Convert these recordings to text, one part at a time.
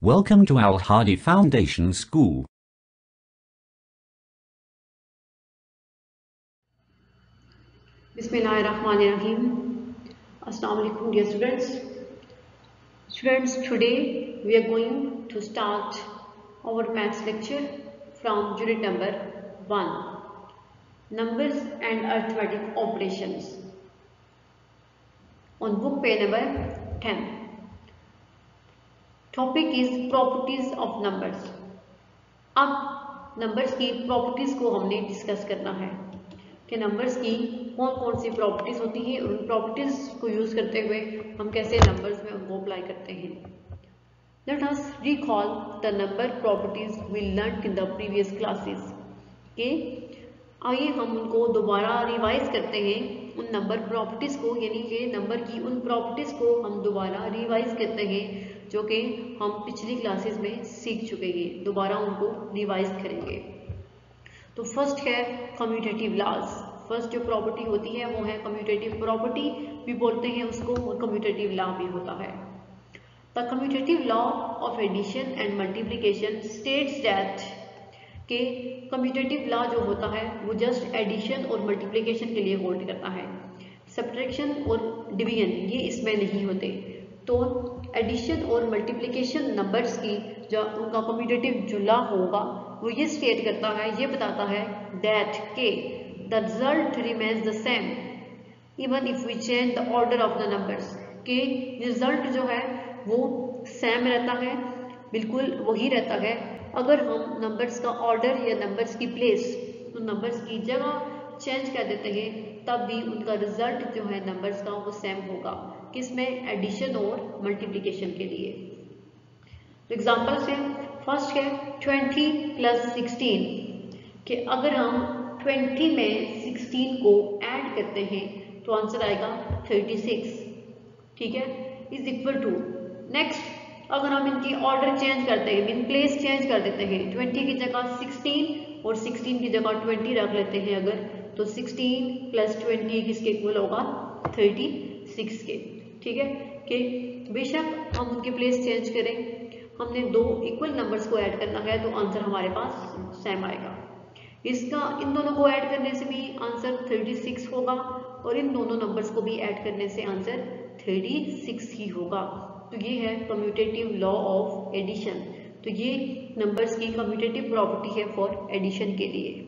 Welcome to Al Hadi Foundation School. Bismillahirrahmanirrahim. Assalamu alaikum dear students. Students, today we are going to start our maths lecture from unit number 1, Numbers and Arithmetic Operations, on book page number 10. Topic is Properties of Numbers. अब numbers की properties को हमने discuss करना है कि numbers की कौन कौन सी प्रॉपर्टीज होती हैं और उन प्रॉपर्टीज को यूज करते हुए हम कैसे नंबर्स में उनको अप्लाई करते हैं. Let us recall the number properties we learn in the previous classes. के आइए हम उनको दोबारा रिवाइज करते हैं, उन नंबर प्रॉपर्टीज को, यानी कि नंबर की उन प्रॉपर्टीज को हम दोबारा रिवाइज करते हैं जो कि हम पिछली क्लासेस में सीख चुके हैं. दोबारा उनको रिवाइज करेंगे. तो फर्स्ट है कम्यूटेटिव लॉज. फर्स्ट जो प्रॉपर्टी होती है वो है कम्यूटेटिव प्रॉपर्टी भी बोलते हैं उसको, और कम्यूटेटिव लॉ भी होता है. The commutative law of addition and multiplication states that के कम्यूटेटिव लॉ जो होता है वो जस्ट एडिशन और मल्टीप्लिकेशन के लिए होल्ड करता है. सब्ट्रैक्शन और डिवीजन ये इसमें नहीं होते. तो एडिशन और मल्टीप्लिकेशन नंबर्स की जो उनका कम्यूटेटिव जो लॉ होगा वो ये स्टेट करता है, ये बताता है दैट के the result remains the same even if we change the order of the numbers. के रिजल्ट जो है वो सेम रहता है, बिल्कुल वही रहता है अगर हम नंबर्स का ऑर्डर या नंबर्स की प्लेस, तो नंबर्स की जगह चेंज कर देते हैं, तब भी उनका रिजल्ट जो है नंबर्स का वो सेम होगा. किसमें? एडिशन और मल्टीप्लिकेशन के लिए. तो एग्जांपल्स हैं. फर्स्ट है 20 + 16 कि अगर हम 20 में 16 को ऐड करते हैं तो आंसर आएगा 36. ठीक है, इज इक्वल टू. नेक्स्ट, अगर हम इनकी ऑर्डर चेंज करते हैं, इन प्लेस चेंज कर देते हैं, 20 की जगह 16 और 16 की जगह 20 रख लेते हैं अगर, तो 16 + 20 किसके इक्वल होगा? 36 के. ठीक है, कि बेशक हम उनके प्लेस चेंज करें, हमने दो इक्वल नंबर्स को ऐड करना है तो आंसर हमारे पास सेम आएगा. इसका इन दोनों को ऐड करने से भी आंसर 36 होगा और इन दोनों नंबर्स को भी ऐड करने से आंसर 36 ही होगा. तो ये है कम्यूटेटिव लॉ ऑफ एडिशन. तो ये नंबर्स की कम्यूटेटिव प्रॉपर्टी है फॉर एडिशन के लिए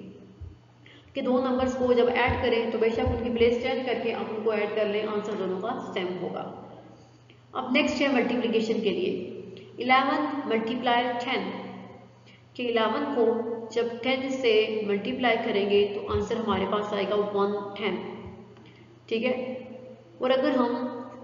कि दो नंबर्स को जब ऐड करें तो बेशक उनकी प्लेस चेंज करके आप उनको ऐड कर लें, आंसर दोनों का सेम होगा. अब नेक्स्ट है मल्टीप्लिकेशन के लिए. 11 × 10 कि 11 को जब 10 से मल्टीप्लाई करेंगे तो आंसर हमारे पास आएगा 110. ठीक है, और अगर हम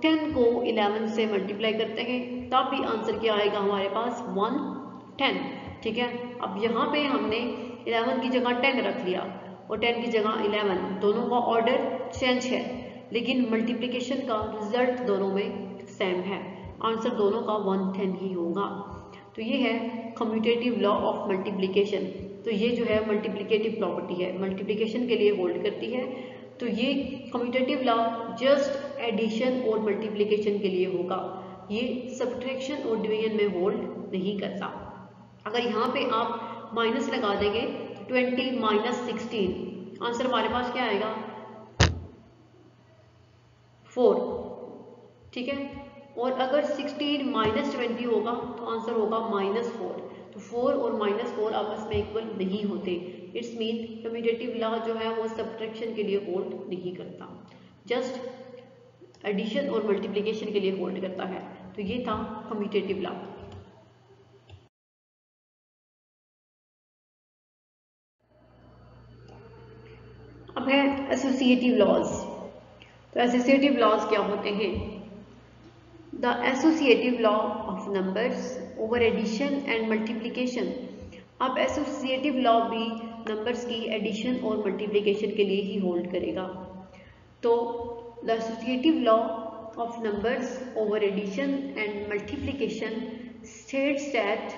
10 को 11 से मल्टीप्लाई करते हैं तब भी आंसर क्या आएगा हमारे पास? 110. ठीक है, अब यहाँ पे हमने 11 की जगह 10 रख लिया और 10 की जगह 11, दोनों का ऑर्डर चेंज है लेकिन मल्टीप्लिकेशन का रिजल्ट दोनों में सेम है, आंसर दोनों का 110 ही होगा. तो ये है कम्यूटेटिव लॉ ऑफ मल्टीप्लिकेशन. तो ये जो है मल्टीप्लिकेटिव प्रॉपर्टी है, मल्टीप्लिकेशन के लिए होल्ड करती है. तो ये कम्यूटेटिव लॉ जस्ट एडिशन और मल्टीप्लिकेशन के लिए होगा, ये सब्ट्रैक्शन और डिवीजन में होल्ड नहीं करता. अगर यहाँ पे आप माइनस लगा देंगे 20 - 16, आंसर हमारे पास क्या आएगा? 4. ठीक है, और अगर 16 - 20 होगा तो आंसर होगा -4. तो 4 और -4 आपस में इक्वल नहीं होते. इट्स मीन कम्यूटेटिव लॉ जो है वो सब्ट्रैक्शन के लिए होल्ड नहीं करता, जस्ट एडिशन और मल्टीप्लिकेशन के लिए होल्ड करता है. तो ये था कम्यूटेटिव लॉ. अब है एसोसिएटिव लॉज. तो एसोसिएटिव लॉज क्या होते हैं? The associative law of numbers over addition and multiplication. अब एसोसिएटिव लॉ भी नंबर्स की एडिशन और मल्टीप्लिकेशन के लिए ही होल्ड करेगा. तो the associative law of numbers over addition and multiplication states that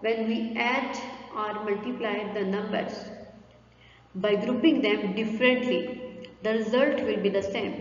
when we add और multiply the numbers by grouping them differently, the result will be the same.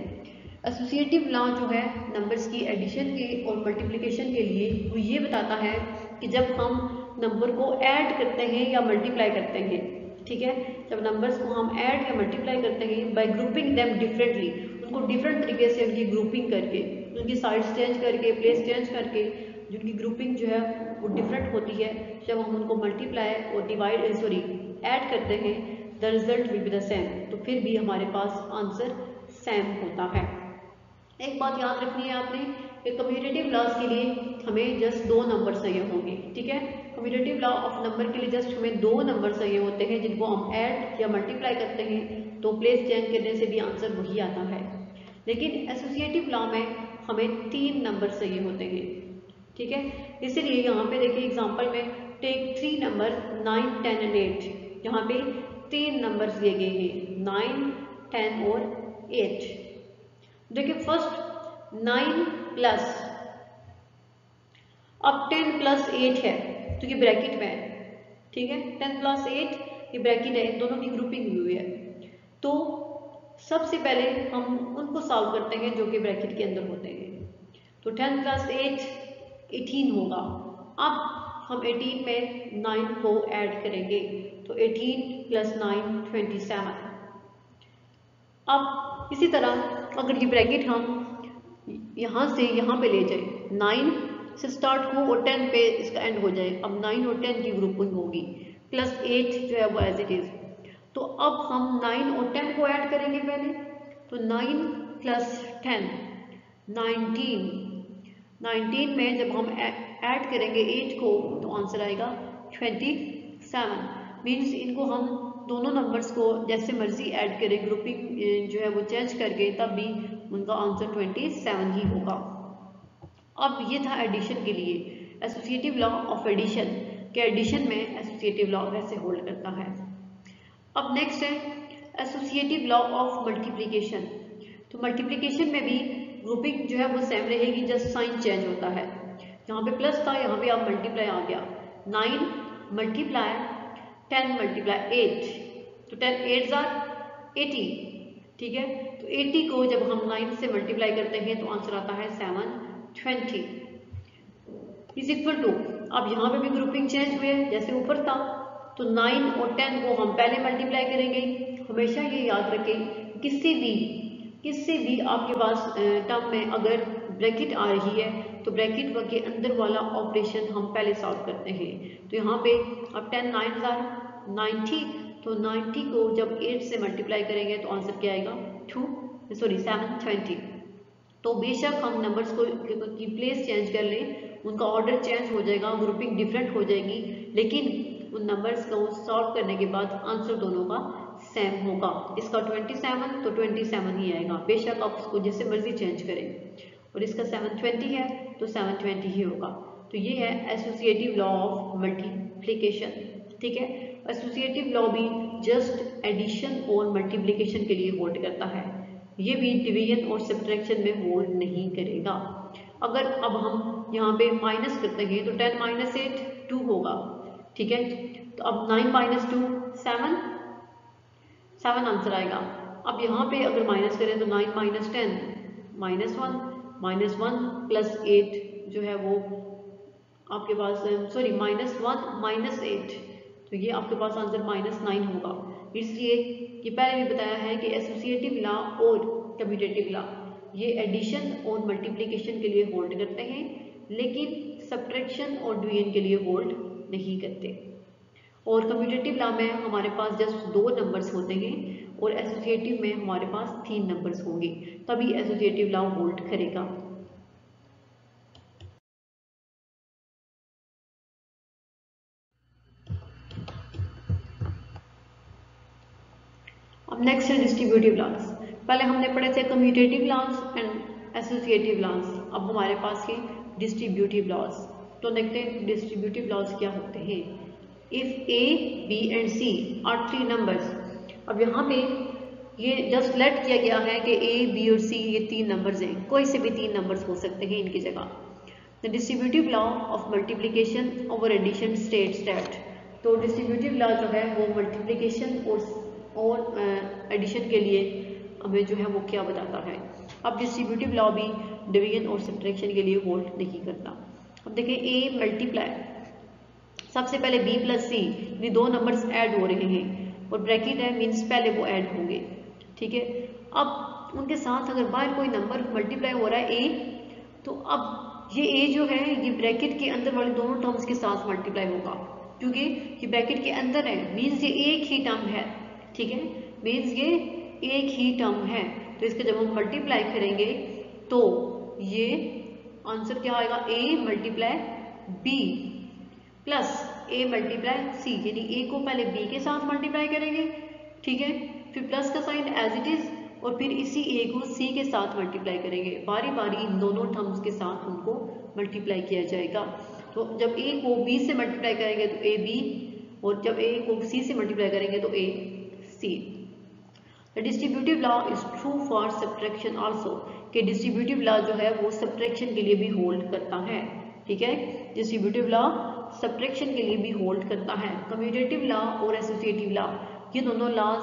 Associative law जो है numbers की addition के और multiplication के लिए वो ये बताता है कि जब हम नंबर को ऐड करते हैं या मल्टीप्लाई करते हैं, ठीक है, जब नंबर्स को हम ऐड या मल्टीप्लाई करते हैं बाय ग्रुपिंग देम डिफरेंटली, उनको डिफरेंट तरीके से उनकी ग्रुपिंग करके, उनकी साइड्स चेंज करके, प्लेस चेंज करके, जिनकी ग्रुपिंग जो है वो डिफरेंट होती है, जब हम उनको मल्टीप्लाई और डिवाइड ऐड करते हैं, the result will be the same, तो फिर भी हमारे पास आंसर सेम होता है। एक बात याद रखनी है आपने कि कम्यूटेटिव लॉस के लिए हमें जस्ट 2 नंबर चाहिए होंगे, ठीक है। कम्यूटेटिव लॉ ऑफ नंबर के लिए जस्ट हमें 2 नंबर चाहिए होते हैं जिनको हम ऐड या मल्टीप्लाई करते हैं तो प्लेस चेंज करने से भी आंसर वही आता है। लेकिन एसोसिएटिव लॉ में हमें 3 नंबर चाहिए होते हैं, ठीक है। इसलिए यहाँ पे देखिए एग्जाम्पल में टेक 3 नंबर 9, 10 एंड 8, यहाँ पे 3 नंबर्स दिए गए हैं 9, 10 और 8। देखिए फर्स्ट 9 प्लस, अब 10 प्लस 8 है तो ये ब्रैकेट में है, ठीक है, 10 प्लस 8 ये ब्रैकेट है, दोनों की ग्रुपिंग हुई है। तो सबसे पहले हम उनको सॉल्व करते हैं जो कि ब्रैकेट के अंदर होते हैं। तो 10 प्लस 8 18 होगा। अब हम 18 में 9 को ऐड करेंगे तो 18 प्लस 9 27। अब इसी तरह अगर ये ब्रैकेट हम यहाँ से यहाँ पे ले जाए, 9 से स्टार्ट हो और 10 पे इसका एंड हो जाए, अब 9 और 10 की ग्रुपिंग होगी, प्लस 8 जो है वो एज इट इज। तो अब हम 9 और 10 को ऐड करेंगे पहले, तो 9 प्लस 10 19, 19 में जब हम ऐड करेंगे 8 को तो आंसर आएगा 27। मीन्स इनको हम दोनों नंबर्स को जैसे मर्जी ऐड करें, ग्रुपिंग जो है वो चेंज करके, तब भी उनका आंसर 27 ही होगा। अब ये था एडिशन के लिए, एसोसिएटिव लॉ ऑफ एडिशन के एडिशन में एसोसिएटिव लॉ वैसे होल्ड करता है। अब नेक्स्ट है एसोसिएटिव लॉ ऑफ मल्टीप्लिकेशन। तो मल्टीप्लिकेशन में भी ग्रुपिंग जो है वो सेम रहेगी, जस्ट साइन चेंज होता है। यहाँ पे प्लस था, यहाँ पे अब मल्टीप्लाई आ गया, 9 मल्टीप्लाई 10 मल्टीप्लाई 8, तो 10 8 आर 80, ठीक है। तो 80 को जब हम 9 से मल्टीप्लाई करते हैं तो आंसर आता है 720 इज इक्वल टू, अब यहाँ पे भी ग्रुपिंग चेंज हुए जैसे ऊपर था, तो 9 और 10 को हम पहले मल्टीप्लाई करेंगे। हमेशा ये याद रखें किससे भी आपके पास टर्म में अगर ब्रैकेट आ रही है तो ब्रैकेट के अंदर वाला ऑपरेशन हम पहले सॉल्व करते हैं। तो यहाँ पे अब 10 9 आर 90, तो 90 को जब 8 से मल्टीप्लाई करेंगे तो आंसर क्या आएगा 720। तो बेशक हम नंबर्स को की प्लेस चेंज कर लें, उनका ऑर्डर चेंज हो जाएगा, ग्रुपिंग डिफरेंट हो जाएगी, लेकिन उन नंबर्स को सॉल्व करने के बाद आंसर दोनों का सेम होगा। इसका 27 तो 27 ही आएगा, बेशक आप उसको जैसे मर्जी चेंज करें। और इसका 720 है तो 720 ही होगा। तो ये है एसोसिएटिव लॉ ऑफ मल्टीप्लिकेशन, ठीक है। एसोसिएटिव लॉ भी जस्ट एडिशन और मल्टीप्लिकेशन के लिए होल्ड करता है, ये भी डिवीजन और सब्ट्रैक्शन में होल्ड नहीं करेगा। अगर अब हम यहाँ पे माइनस करते हैं तो 10 माइनस 8 2 होगा, ठीक है। तो अब 9 माइनस 2 7 आंसर आएगा। अब यहाँ पे अगर माइनस करें तो 9 माइनस 10 -1 प्लस 8 जो है वो आपके पास -1 माइनस 8, तो ये आपके पास आंसर -9 होगा। इसलिए ये पहले भी बताया है कि एसोसिएटिव लॉ और कम्यूटेटिव लॉ ये एडिशन और मल्टीप्लिकेशन के लिए होल्ड करते हैं, लेकिन सब्ट्रैक्शन और डिवीजन के लिए होल्ड नहीं करते। और कम्यूटेटिव लॉ में हमारे पास जस्ट 2 नंबर्स होते हैं और एसोसिएटिव में हमारे पास 3 नंबर्स होंगे, तभी एसोसिएटिव लॉ होल्ड करेगा। अब नेक्स्ट है डिस्ट्रीब्यूटिव लॉज। पहले हमने पढ़े थे commutative laws and associative laws, अब हमारे पास है डिस्ट्रीब्यूटिव लॉज। तो देखते हैं डिस्ट्रीब्यूटिव लॉज क्या होते हैं। If A B and C are 3 numbers, अब यहाँ पे ये जस्ट लेट किया गया है कि ए बी और सी ये 3 नंबर्स हैं, कोई से भी 3 नंबर्स हो सकते हैं इनकी जगह। The distributive law of multiplication over addition states that, तो डिस्ट्रीब्यूटिव लॉ जो है वो मल्टीप्लिकेशन और एडिशन के लिए हमें जो है वो क्या बताता है अब डिस्ट्रीब्यूटिव लॉ भी डिवीजन और सब्ट्रैक्शन के लिए होल्ड नहीं करता। अब देखें ए मल्टीप्लाई, सबसे पहले बी प्लस सी, ये दो नंबर्स ऐड हो रहे हैं और ब्रैकेट है मीन्स पहले वो ऐड होंगे, ठीक है। अब उनके साथ अगर बाहर कोई नंबर मल्टीप्लाई हो रहा है ए, तो अब ये ए जो है ये ब्रैकेट के अंदर वाले दोनों टर्म्स के साथ मल्टीप्लाई होगा, क्योंकि ये ब्रैकेट के अंदर है मीन्स ये एक ही टर्म है, ठीक है, मीन्स ये एक ही टर्म है। तो इसका जब हम मल्टीप्लाई करेंगे तो ये आंसर क्या आएगा, A multiply B plus A multiply C, यानी ए को पहले बी के साथ मल्टीप्लाई करेंगे, ठीक है, फिर प्लस का साइन एज इट इज, और फिर इसी ए को सी के साथ मल्टीप्लाई करेंगे, बारी बारी इन दोनों टर्म्स के साथ उनको मल्टीप्लाई किया जाएगा। तो जब ए को बी से मल्टीप्लाई करेंगे तो ए बी, और जब ए को सी से मल्टीप्लाई करेंगे तो A C. The distributive law is true for subtraction also, कि डिस्ट्रीब्यूटिव लॉ जो है वो सब्ट्रैक्शन के लिए भी होल्ड करता है, ठीक है, डिस्ट्रीब्यूटिव लॉ सब्ट्रैक्शन के लिए भी होल्ड करता है। कम्यूटेटिव लॉ और एसोसिएटिव लॉ ये दोनों लॉज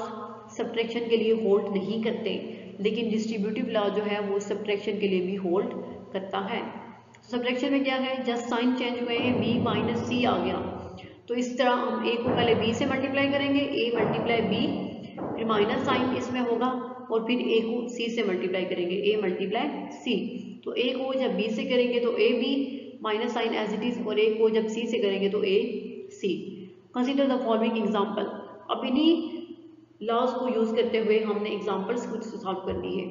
सब्ट्रैक्शन के लिए होल्ड नहीं करते, लेकिन डिस्ट्रीब्यूटिव लॉ जो है वो सब्ट्रैक्शन के लिए भी होल्ड करता है। सब्ट्रैक्शन में क्या है, जस्ट साइन चेंज हुए हैं, बी माइनस सी आ गया, तो इस तरह हम ए को पहले बी से मल्टीप्लाई करेंगे, ए मल्टीप्लाई बी, फिर माइनस साइन इसमें होगा, और फिर ए को सी से मल्टीप्लाई करेंगे, ए मल्टीप्लाई सी। तो ए को जब बी से करेंगे तो A B minus sign as it is, और ए को जब सी से करेंगे तो A C. Consider the following example. अब इन्हीं लॉज को यूज करते हुए हमने एग्जांपल्स कुछ सॉल्व करनी है।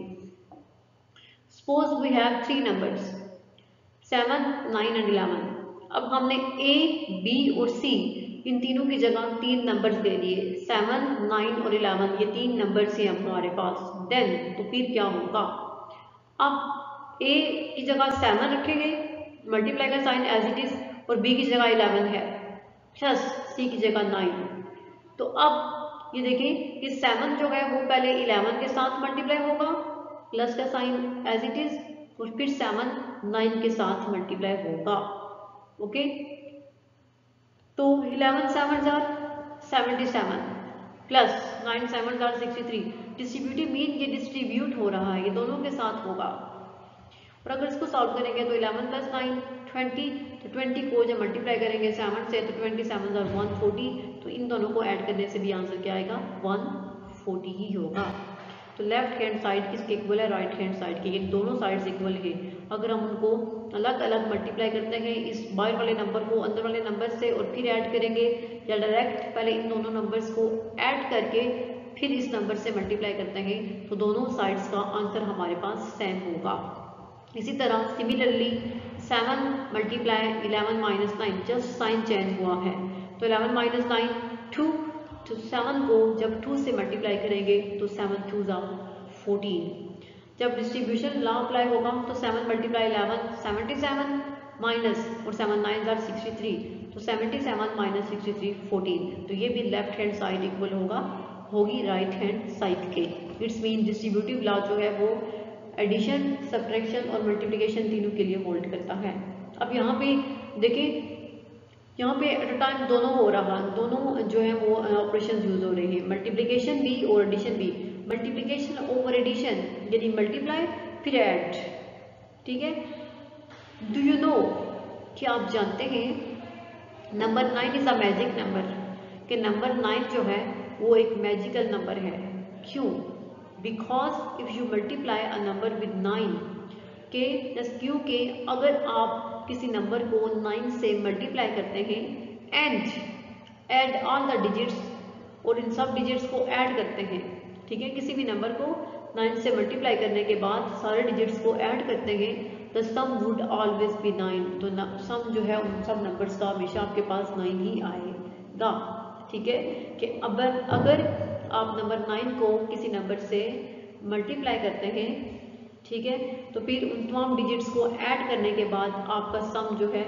Suppose we have three numbers 7, 9 and 11। अब हमने ए बी और सी इन तीनों की जगह तीन नंबर्स दे दिए, 7, 9 और 11, ये तीन नंबर्स हैं हमारे पास। देन तो फिर क्या होगा, अब ए की जगह 7 रखेंगे, मल्टीप्लाई का साइन एज इट इज, और बी की जगह 11 है, प्लस सी की जगह 9। तो अब ये देखिए कि 7 जो है वो पहले 11 के साथ मल्टीप्लाई होगा, प्लस का साइन एज इट इज, और फिर 7 9 के साथ मल्टीप्लाई होगा, ओके। तो 11 7 jar 77 plus 9 7 jar 63। Distributive mean ये डिस्ट्रीब्यूट हो रहा है, ये दोनों के साथ होगा। और अगर इसको सॉल्व करेंगे तो 11 प्लस 9 20, तो 20 को जब मल्टीप्लाई करेंगे 7 से तो 27 जार 140, तो इन दोनों को ऐड करने से भी आंसर क्या आएगा, 140 ही होगा। तो लेफ्ट हैंड साइड किसके इक्वल है, राइट हैंड साइड के, ये दोनों साइड्स इक्वल है। अगर हम उनको अलग अलग मल्टीप्लाई करते हैं, इस बाहर वाले नंबर को अंदर वाले नंबर से और फिर ऐड करेंगे, या डायरेक्ट पहले इन दोनों नंबर्स को ऐड करके फिर इस नंबर से मल्टीप्लाई करते हैं, तो दोनों साइड्स का आंसर हमारे पास सेम होगा। इसी तरह similarly 7 multiply 11 minus 9, just sign change हुआ है, तो 11 माइनस 9 2, तो 7 को जब 2 से मल्टीप्लाई करेंगे तो 7 2 जा 14। जब डिस्ट्रीब्यूशन लॉ अप्लाई होगा तो 7 मल्टीप्लाई 11 77 माइनस, और 7 9 जार 63, तो 77 माइनस 63 14। तो ये भी लेफ्ट हैंड साइड इक्वल होगी राइट हैंड साइड के। इट्स मीन डिस्ट्रीब्यूटिव लॉ जो है वो एडिशन, सब्ट्रैक्शन और मल्टीप्लिकेशन तीनों के लिए होल्ड करता है। अब यहाँ पे देखिए, यहाँ पे एट अ टाइम दोनों हो रहा, दोनों जो है वो ऑपरेशन यूज हो रही है, मल्टीप्लिकेशन भी और एडिशन भी। मल्टीप्लिकेशन ओवर एडिशन यानी मल्टीप्लाई फिर ऐड, ठीक है। डू यू नो, कि आप जानते हैं number 9 is a magic number, कि नंबर 9 जो है वो एक मैजिकल नंबर है। क्यों? Because if you multiply a number with 9, के क्योंकि अगर आप किसी नंबर को 9 से मल्टीप्लाई करते हैं and add all the digits, और इन सब डिजिट्स को ऐड करते हैं, ठीक है, किसी भी नंबर को 9 से मल्टीप्लाई करने के बाद सारे डिजिट्स को ऐड करते हैं, the sum would always be 9, तो सम जो है उन सब नंबर्स का हमेशा आपके पास 9 ही आएगा, ठीक है। कि अगर आप नंबर 9 को किसी नंबर से मल्टीप्लाई करते हैं, ठीक है, तो फिर उन तमाम डिजिट्स को ऐड करने के बाद आपका सम जो है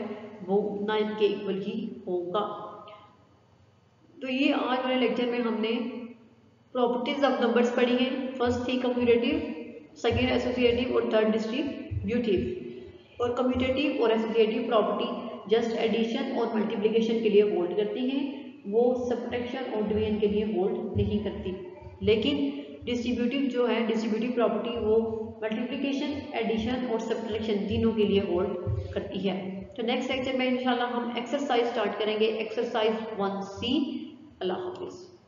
वो 9 के इक्वल ही होगा। तो ये आज वाले लेक्चर में हमने प्रॉपर्टीज ऑफ नंबर्स पढ़ी हैं। फर्स्ट थी कम्यूटेटिव, सेकेंड एसोसिएटिव और थर्ड डिस्ट्रीब्यूटिव। और कम्यूटेटिव और एसोसिएटिव प्रॉपर्टी जस्ट एडिशन और मल्टीप्लिकेशन के लिए होल्ड करती हैं, वो सब्ट्रैक्शन और डिवीजन के लिए होल्ड नहीं करती। लेकिन डिस्ट्रीब्यूटिव जो है, डिस्ट्रीब्यूटिव प्रॉपर्टी वो मल्टीप्लिकेशन, एडिशन और सब्ट्रैक्शन तीनों के लिए होल्ड करती है। तो नेक्स्ट लेक्चर में इंशाल्लाह हम एक्सरसाइज स्टार्ट करेंगे, एक्सरसाइज 1C। अल्लाह हाफिज़।